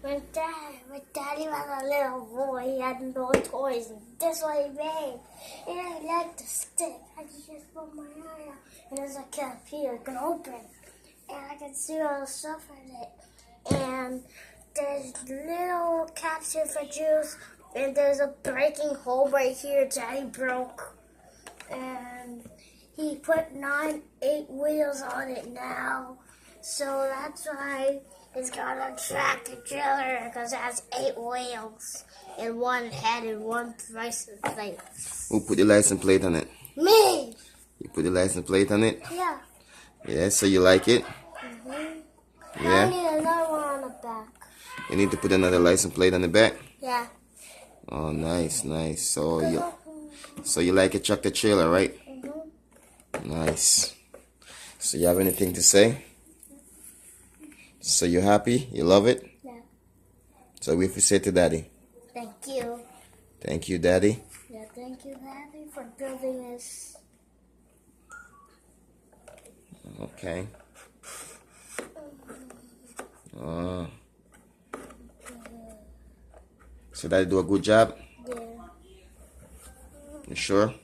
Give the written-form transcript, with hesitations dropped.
when Daddy was a little boy, he had no toys. And this is what he made. And I like the stick. I can just put my eye out. And there's a cap here. It can open. And I can see all the stuff in it. And there's little caps here for juice. And there's a breaking hole right here Daddy broke. And he put 8 wheels on it now. So that's why it's got a tractor trailer, because it has 8 wheels and 1 head and 1 license plate. Who put the license plate on it? Me! You put the license plate on it? Yeah. Yeah, so you like it? Mm-hmm. Yeah? I need another one on the back. You need to put another license plate on the back? Yeah. Oh, nice, nice. So you like a tractor trailer, right? Mm-hmm. Nice. So you have anything to say? So you happy? You love it? Yeah. So if you say to Daddy? Thank you. Thank you, Daddy. Yeah, thank you, Daddy, for building this. Okay. So Daddy do a good job? Yeah. You sure?